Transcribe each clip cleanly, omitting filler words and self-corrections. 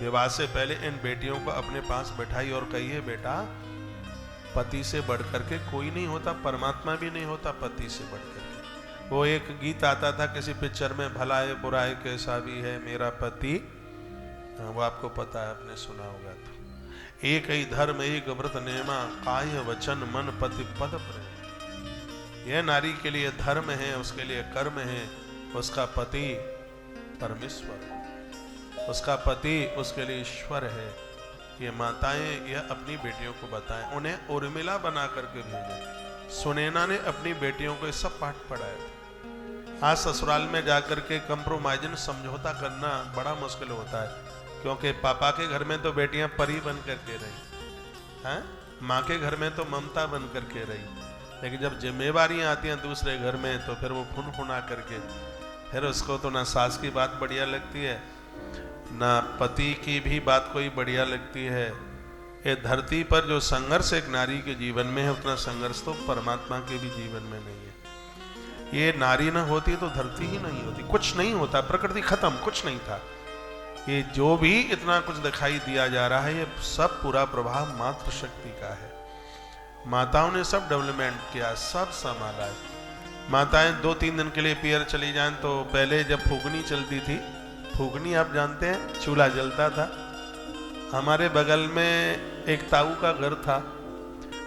विवाह से पहले इन बेटियों को अपने पास बैठाई और कहिए बेटा, पति से बढ़कर के कोई नहीं होता, परमात्मा भी नहीं होता पति से बढ़कर के। वो एक गीत आता था किसी पिक्चर में, भला है बुरा है कैसा भी है मेरा पति, वो आपको पता है, आपने सुना होगा। तो एक ही धर्म एक व्रत नेमा, काय वचन मन पति पद प्रेम। यह नारी के लिए धर्म है, उसके लिए कर्म है, उसका पति परमेश्वर, उसका पति उसके लिए ईश्वर है। ये माताएं यह अपनी बेटियों को बताएं, उन्हें उर्मिला बना करके भेजें। सुनैना ने अपनी बेटियों को सब पाठ पढ़ाया। आज ससुराल में जाकर के कंप्रोमाइजन समझौता करना बड़ा मुश्किल होता है, क्योंकि पापा के घर में तो बेटियां परी बन करके रही हैं, माँ के घर में तो ममता बन करके रही, लेकिन जब जिम्मेवारियां आती हैं दूसरे घर में तो फिर वो फुन फुना करके, फिर उसको तो ना सास की बात बढ़िया लगती है ना पति की भी बात कोई बढ़िया लगती है। ये धरती पर जो संघर्ष एक नारी के जीवन में है, उतना संघर्ष तो परमात्मा के भी जीवन में नहीं है। ये नारी न होती तो धरती ही नहीं होती, कुछ नहीं होता, प्रकृति खत्म, कुछ नहीं था। ये जो भी इतना कुछ दिखाई दिया जा रहा है, ये सब पूरा प्रभाव मातृशक्ति का है। माताओं ने सब डेवलपमेंट किया, सब संभाला है। माताएं 2-3 दिन के लिए पियर चली जाएं तो पहले जब फूकनी चलती थी, फूकनी आप जानते हैं, चूल्हा जलता था। हमारे बगल में एक ताऊ का घर था,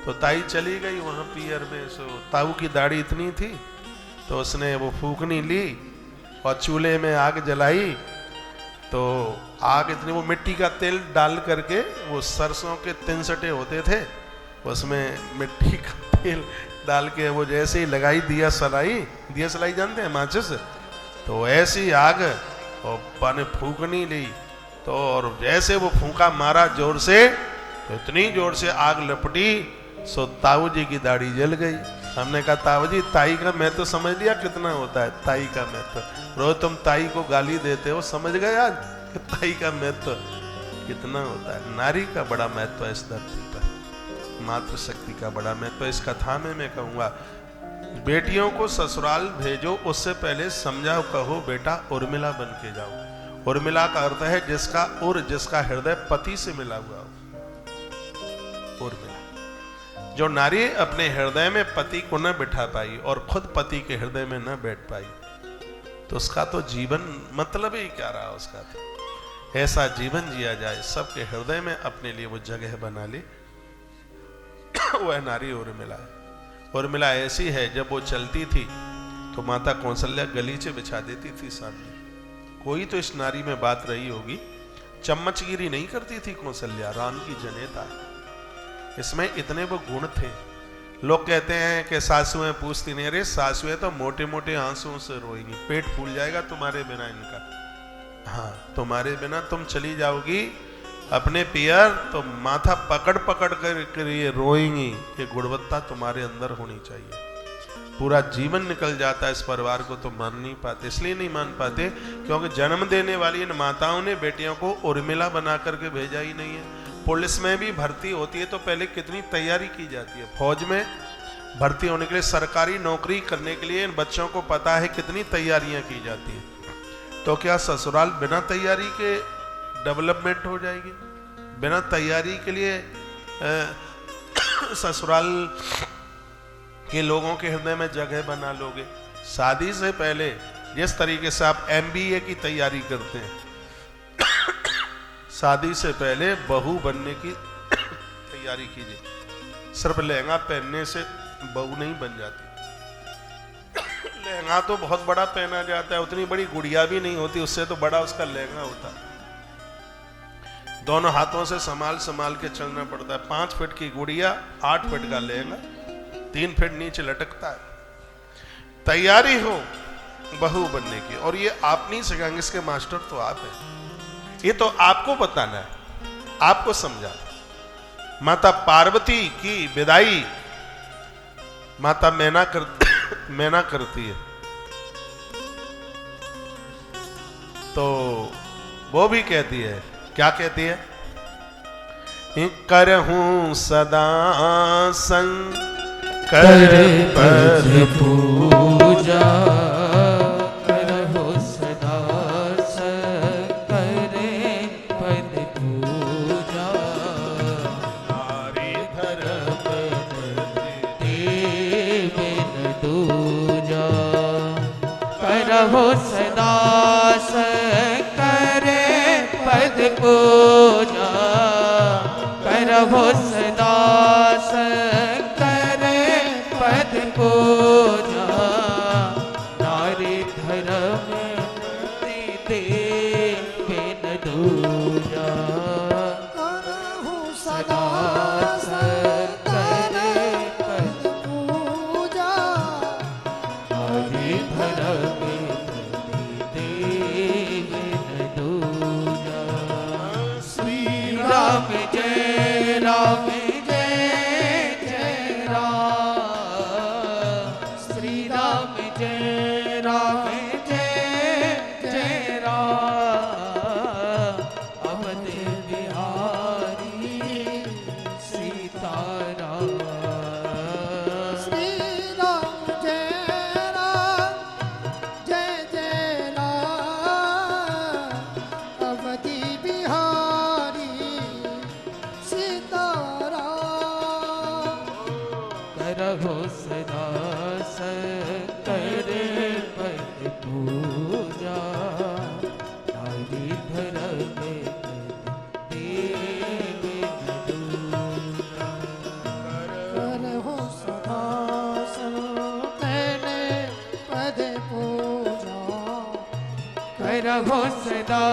तो ताई चली गई वहाँ पियर में, सो ताऊ की दाढ़ी इतनी थी तो उसने वो फूकनी ली और चूल्हे में आग जलाई। तो आग इतनी, वो मिट्टी का तेल डाल करके, वो सरसों के 3 सटे होते थे, उसमें मिट्टी का तेल डाल के वो जैसे ही लगाई दिया सलाई जानते हैं, माचिस, तो ऐसी आग और पाने फूकनी ली तो, और जैसे वो फूंका मारा जोर से, तो इतनी जोर से आग लपटी, सो ताऊ जी की दाढ़ी जल गई। हमने कहा ताऊ जी, ताई का महत्व समझ लिया कितना होता है, ताई का महत्व। रोज तुम ताई को गाली देते हो, समझ गए आज कि ताई का महत्व कितना होता है। नारी का बड़ा महत्व है इस धरती पर, मातृशक्ति का बड़ा महत्व। इस कथा में मैं कहूँगा, बेटियों को ससुराल भेजो उससे पहले समझाओ, कहो बेटा उर्मिला बन के जाओ। उर्मिला का अर्थ है जिसका हृदय पति से मिला हुआ हो। उर्मिला, जो नारी अपने हृदय में पति को न बिठा पाई और खुद पति के हृदय में न बैठ पाई, तो उसका तो जीवन मतलब ही क्या रहा उसका। तो ऐसा जीवन जिया जाए, सबके हृदय में अपने लिए वो जगह बना ले, वह नारी उर्मिला है। उर्मिला ऐसी है, जब वो चलती थी तो माता कौशल्या गलीचे बिछा देती थी सामने। कोई तो इस नारी में बात रही होगी, चम्मचगिरी नहीं करती थी कौशल्या, राम की जनेता। इसमें इतने वो गुण थे। लोग कहते हैं कि सासुएं पूछती नहीं, अरे सासुएं तो मोटे मोटे आंसुओं से रोएंगी, पेट फूल जाएगा तुम्हारे बिना इनका। हाँ, तुम्हारे बिना तुम चली जाओगी अपने पियर तो माथा पकड़ पकड़ कर ये रोएंगी। ये गुणवत्ता तुम्हारे अंदर होनी चाहिए। पूरा जीवन निकल जाता है इस परिवार को तो मान नहीं पाते। इसलिए नहीं मान पाते क्योंकि जन्म देने वाली इन माताओं ने बेटियों को उर्मिला बना करके भेजा ही नहीं है। पुलिस में भी भर्ती होती है तो पहले कितनी तैयारी की जाती है। फौज में भर्ती होने के लिए, सरकारी नौकरी करने के लिए इन बच्चों को पता है कितनी तैयारियां की जाती है। तो क्या ससुराल बिना तैयारी के डेवलपमेंट हो जाएगी? बिना तैयारी के लिए ससुराल के लोगों के हृदय में जगह बना लोगे? शादी से पहले जिस तरीके से आप MBA की तैयारी करते हैं, शादी से पहले बहू बनने की तैयारी कीजिए। सिर्फ लहंगा पहनने से बहू नहीं बन जाती। लहंगा तो बहुत बड़ा पहना जाता है, उतनी बड़ी गुड़िया भी नहीं होती, उससे तो बड़ा उसका लहंगा होता है। दोनों हाथों से संभाल संभाल के चलना पड़ता है। 5 फीट की गुड़िया, 8 फीट का लहंगा, 3 फीट नीचे लटकता है। तैयारी हो बहू बनने की, और ये आप नहीं सिखाएंगे, इसके मास्टर तो आप हैं। ये तो आपको बताना है, आपको समझा। माता पार्वती की विदाई माता मैना करती है, तो वो भी कहती है, क्या कहती है? करहूं सदा शंकर पद पूजा, करहूं सदा शंकर पद पद पूजा करहु सदा शंकर पद पूजा नारी धर्म दे बिन दूजा करहु सदा शंकर पद पूजा नारी धर्म दे बिन दूजा श्री राम जय राम जय जय राम श्री राम जय राम जय जय राम अवध बिहारी सीताराम श्री राम जय जय राम अवधि बिहारी सीताराम करहु सदा शंकर पद पूजा नारी धर्म देव दूजा करहु सदा शंकर पद पूजा करहु सदा